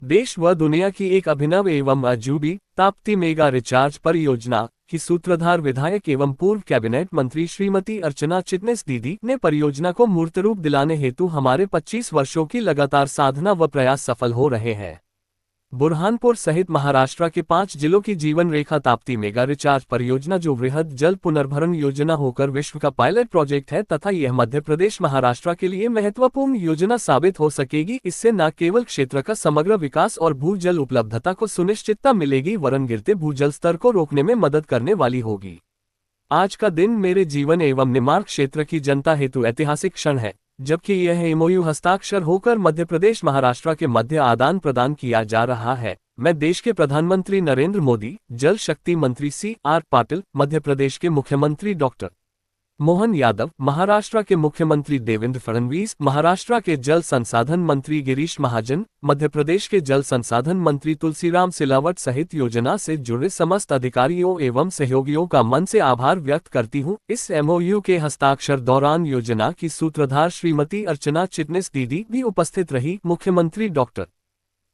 देश व दुनिया की एक अभिनव एवं अजूबी ताप्ती मेगा रिचार्ज परियोजना की सूत्रधार विधायक एवं पूर्व कैबिनेट मंत्री श्रीमती अर्चना चिटनिस दीदी ने परियोजना को मूर्त रूप दिलाने हेतु हमारे 25 वर्षों की लगातार साधना व प्रयास सफल हो रहे हैं। बुरहानपुर सहित महाराष्ट्र के 5 जिलों की जीवन रेखा ताप्ती मेगा रिचार्ज परियोजना जो वृहद जल पुनर्भरण योजना होकर विश्व का पायलट प्रोजेक्ट है तथा यह मध्य प्रदेश महाराष्ट्र के लिए महत्वपूर्ण योजना साबित हो सकेगी। इससे न केवल क्षेत्र का समग्र विकास और भूजल उपलब्धता को सुनिश्चितता मिलेगी वरन गिरते भूजल स्तर को रोकने में मदद करने वाली होगी। आज का दिन मेरे जीवन एवं निमाड़ क्षेत्र की जनता हेतु ऐतिहासिक क्षण है, जबकि यह एमओयू हस्ताक्षर होकर मध्य प्रदेश महाराष्ट्र के मध्य आदान प्रदान किया जा रहा है। मैं देश के प्रधानमंत्री नरेंद्र मोदी, जल शक्ति मंत्री CR पाटिल, मध्य प्रदेश के मुख्यमंत्री डॉक्टर मोहन यादव, महाराष्ट्र के मुख्यमंत्री देवेंद्र फडणवीस, महाराष्ट्र के जल संसाधन मंत्री गिरीश महाजन, मध्य प्रदेश के जल संसाधन मंत्री तुलसीराम सिलावट सहित योजना से जुड़े समस्त अधिकारियों एवं सहयोगियों का मन से आभार व्यक्त करती हूं। इस एमओयू के हस्ताक्षर दौरान योजना की सूत्रधार श्रीमती अर्चना चिटनिस दीदी भी उपस्थित रही। मुख्यमंत्री डॉक्टर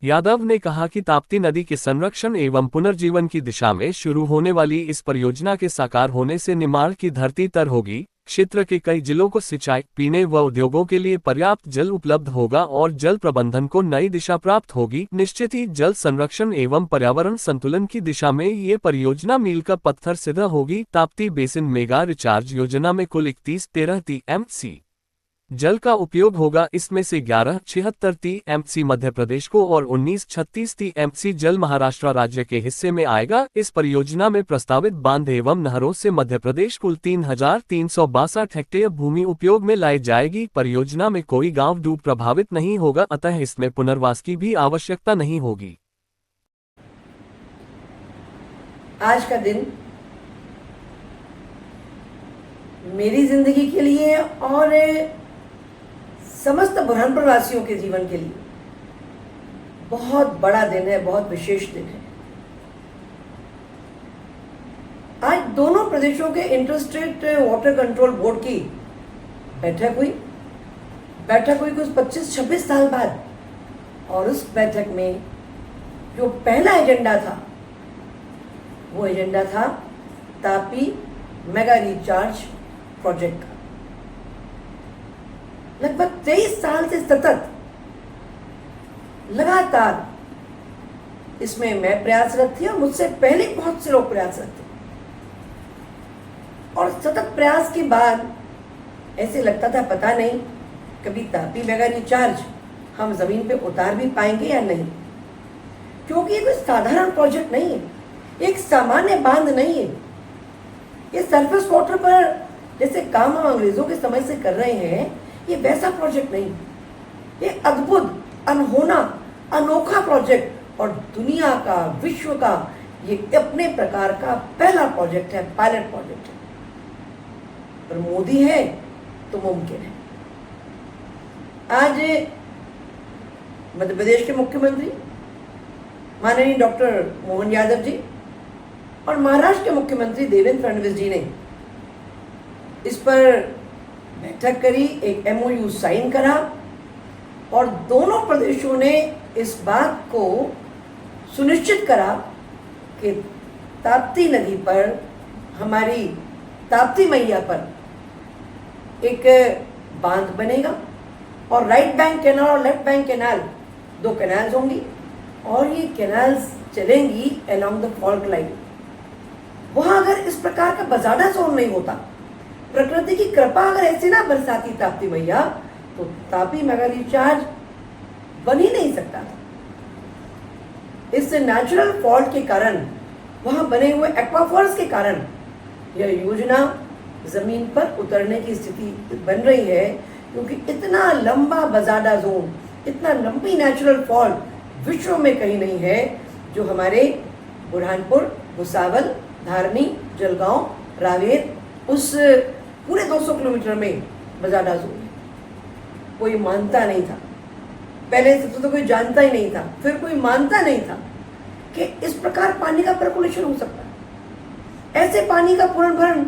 यादव ने कहा कि ताप्ती नदी के संरक्षण एवं पुनर्जीवन की दिशा में शुरू होने वाली इस परियोजना के साकार होने से निमाड़ की धरती तर होगी। क्षेत्र के कई जिलों को सिंचाई, पीने व उद्योगों के लिए पर्याप्त जल उपलब्ध होगा और जल प्रबंधन को नई दिशा प्राप्त होगी। निश्चित ही जल संरक्षण एवं पर्यावरण संतुलन की दिशा में ये परियोजना मील का पत्थर सिद्ध होगी। ताप्ती बेसिन मेगा रिचार्ज योजना में कुल 31 TMC जल का उपयोग होगा। इसमें से 1176 TMC मध्य प्रदेश को और 1936 TMC जल महाराष्ट्र राज्य के हिस्से में आएगा। इस परियोजना में प्रस्तावित बांध एवं नहरों से मध्य प्रदेश कुल 3362 हेक्टेयर भूमि उपयोग में लाई जाएगी। परियोजना में कोई गांव डूब प्रभावित नहीं होगा, अतः इसमें पुनर्वास की भी आवश्यकता नहीं होगी। आज का दिन मेरी जिंदगी के लिए और समस्त बुरहानपुर वासियों के जीवन के लिए बहुत बड़ा दिन है, बहुत विशेष दिन है। आज दोनों प्रदेशों के इंटरस्टेट वाटर कंट्रोल बोर्ड की बैठक हुई कुछ 25-26 साल बाद, और उस बैठक में जो पहला एजेंडा था वो एजेंडा था तापी मेगा रिचार्ज प्रोजेक्ट का। लगभग 23 साल से सतत लगातार इसमें मैं प्रयासरत थी और मुझसे पहले बहुत से लोग प्रयासरत थे, और सतत प्रयास के बाद ऐसे लगता था पता नहीं कभी तापी मेगा रिचार्ज हम जमीन पे उतार भी पाएंगे या नहीं, क्योंकि ये कोई साधारण प्रोजेक्ट नहीं है, एक सामान्य बांध नहीं है। ये सरफेस वाटर पर जैसे काम हम अंग्रेजों के समय से कर रहे हैं, ये वैसा प्रोजेक्ट नहीं, ये अद्भुत, अनहोना, अनोखा प्रोजेक्ट और दुनिया का, विश्व का ये अपने प्रकार का पहला प्रोजेक्ट है, पायलट प्रोजेक्ट है। पर मोदी है तो मुमकिन है। आज मध्य प्रदेश के मुख्यमंत्री माननीय डॉक्टर मोहन यादव जी और महाराष्ट्र के मुख्यमंत्री देवेंद्र फडणवीस जी ने इस पर बैठक करी, एक एमओयू साइन करा, और दोनों प्रदेशों ने इस बात को सुनिश्चित करा कि ताप्ती नदी पर, हमारी ताप्ती मैया पर एक बांध बनेगा और राइट बैंक कैनाल और लेफ्ट बैंक कैनाल, 2 कैनाल्स होंगी और ये कैनाल्स चलेंगी अलोंग द फॉल्ट लाइन। वहाँ अगर इस प्रकार का बजाडा जोन नहीं होता, प्रकृति की कृपा अगर ऐसे ना बरसाती ताप्ती मैया, तो तापी मेगा रिचार्ज बन ही नहीं सकता था। इस नेचुरल फॉल्ट के कारण, वहां बने हुए एक्वाफर्स के कारण यह योजना जमीन पर उतरने की स्थिति बन रही है, क्योंकि इतना लंबा बजाडा जोन, इतना लंबी नेचुरल फॉल्ट विश्व में कहीं नहीं है जो हमारे बुरहानपुर, भुसावल, धारनी, जलगांव, रावेर, उस पूरे 200 किलोमीटर में बजाडा जोन है। कोई मानता नहीं था, पहले से तो कोई जानता ही नहीं था, फिर कोई मानता नहीं था कि इस प्रकार पानी का पर्कुलेशन हो सकता है, ऐसे पानी का पुनर्भरण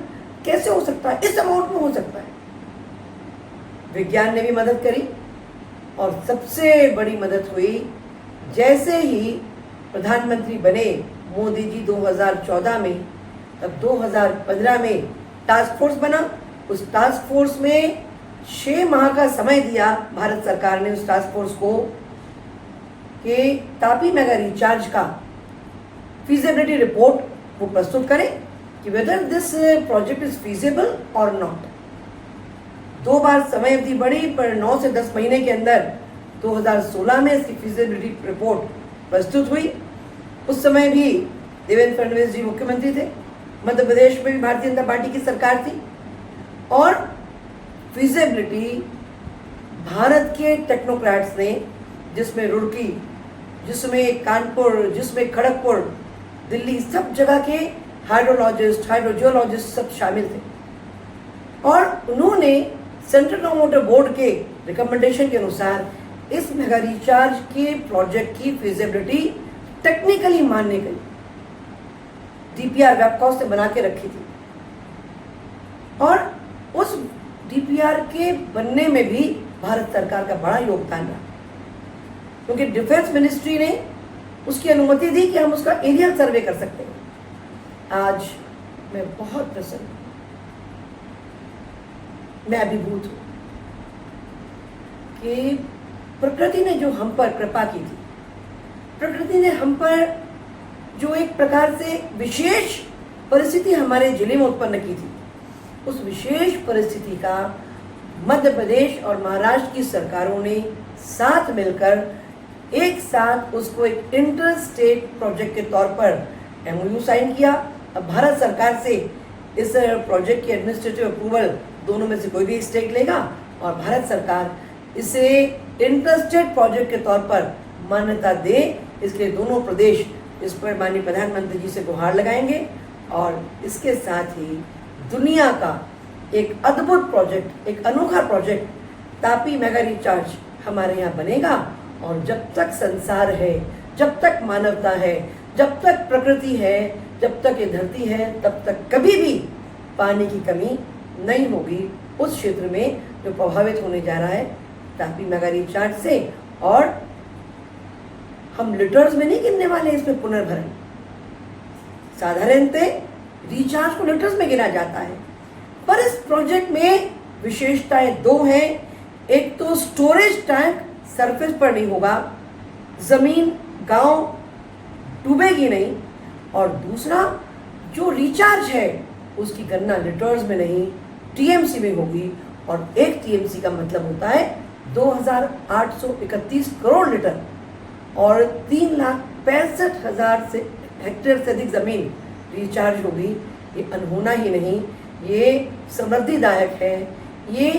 कैसे हो सकता है, इस अमाउंट में हो सकता है। विज्ञान ने भी मदद करी और सबसे बड़ी मदद हुई जैसे ही प्रधानमंत्री बने मोदी जी 2014 में, तब 2015 में टास्क फोर्स बना। उस टास्क फोर्स में 6 माह का समय दिया भारत सरकार ने उस टास्क फोर्स को कि तापी मेगा रिचार्ज का फीजिबिलिटी रिपोर्ट वो प्रस्तुत करें कि whether this project is feasible और नॉट। 2 बार समय अवधि बढ़ी, पर 9 से 10 महीने के अंदर 2016 में इसकी फीजिबिलिटी रिपोर्ट प्रस्तुत हुई। उस समय भी देवेंद्र फडणवीस जी मुख्यमंत्री थे, मध्य प्रदेश में भी भारतीय जनता पार्टी की सरकार थी, और फीजिबिलिटी भारत के टेक्नोक्रेट्स ने, जिसमें रुड़की, जिसमें कानपुर, जिसमें खड़गपुर, दिल्ली, सब जगह के हाइड्रोलॉजिस्ट, हाइड्रोजियोलॉजिस्ट सब शामिल थे, और उन्होंने सेंट्रल ग्राउंड वाटर बोर्ड के रिकमेंडेशन के अनुसार इस मेगा रिचार्ज के प्रोजेक्ट की फिजिबिलिटी टेक्निकली मानने गई, डीपीआर वेबकॉस्ट से बना के रखी थी। और उस डीपीआर के बनने में भी भारत सरकार का बड़ा योगदान रहा, क्योंकि डिफेंस मिनिस्ट्री ने उसकी अनुमति दी कि हम उसका एरियल सर्वे कर सकते हैं। आज मैं बहुत प्रसन्न हूं, मैं अभिभूत हूं कि प्रकृति ने जो हम पर कृपा की थी, प्रकृति ने हम पर जो एक प्रकार से विशेष परिस्थिति हमारे जिले में उत्पन्न की थी, उस विशेष परिस्थिति का मध्य प्रदेश और महाराष्ट्र की सरकारों ने साथ मिलकर एक साथ उसको एक इंटर स्टेट प्रोजेक्ट के तौर पर एमओयू साइन किया। अब भारत सरकार से इस प्रोजेक्ट की एडमिनिस्ट्रेटिव अप्रूवल दोनों में से कोई भी एक स्टेट लेगा, और भारत सरकार इसे इंटर स्टेट प्रोजेक्ट के तौर पर मान्यता दे, इसलिए दोनों प्रदेश इस पर माननीय प्रधानमंत्री जी से गुहार लगाएंगे। और इसके साथ ही दुनिया का एक अद्भुत प्रोजेक्ट, एक अनोखा प्रोजेक्ट तापी मेगा रिचार्ज हमारे यहाँ बनेगा। और जब तक संसार है, जब तक मानवता है, जब तक प्रकृति है, जब तक ये धरती है, तब तक कभी भी पानी की कमी नहीं होगी उस क्षेत्र में जो प्रभावित होने जा रहा है तापी मेगा रिचार्ज से। और हम लीटर्स में नहीं गिनने वाले इसमें पुनर्भरण, साधारणतः रिचार्ज को लीटर्स में गिना जाता है, पर इस प्रोजेक्ट में विशेषताएं 2 हैं। एक तो स्टोरेज टैंक सरफेस पर नहीं होगा, जमीन, गांव डूबेगी नहीं, और दूसरा जो रिचार्ज है उसकी गणना लीटर्स में नहीं टीएमसी में होगी। और 1 टीएमसी का मतलब होता है 2831 करोड़ लीटर, और 3,65,000 से हेक्टेयर से अधिक जमीन रिचार्ज होगी। ये अनहोना ही नहीं, ये समृद्धिदायक है। ये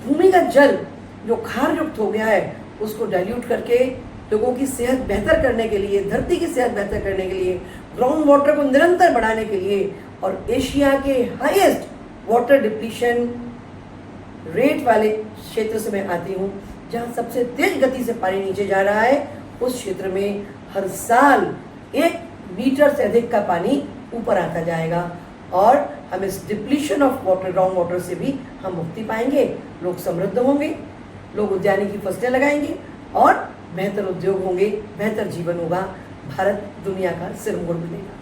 भूमिगत जल जो खार युक्त हो गया है उसको डाइल्यूट करके लोगों की सेहत बेहतर करने के लिए, धरती की सेहत बेहतर करने के लिए, ग्राउंड वाटर को निरंतर बढ़ाने के लिए, और एशिया के हाईएस्ट वाटर डिप्लीशन रेट वाले क्षेत्र से मैं आती हूँ, जहाँ सबसे तेज गति से पानी नीचे जा रहा है, उस क्षेत्र में हर साल 1 मीटर से अधिक का पानी ऊपर आता जाएगा। और हम इस depletion of water, ground water से भी हम मुक्ति पाएंगे, लोग समृद्ध होंगे, लोग उद्यानिकी फसलें लगाएंगे, और बेहतर उद्योग होंगे, बेहतर जीवन होगा, भारत दुनिया का सिरमौर बनेगा।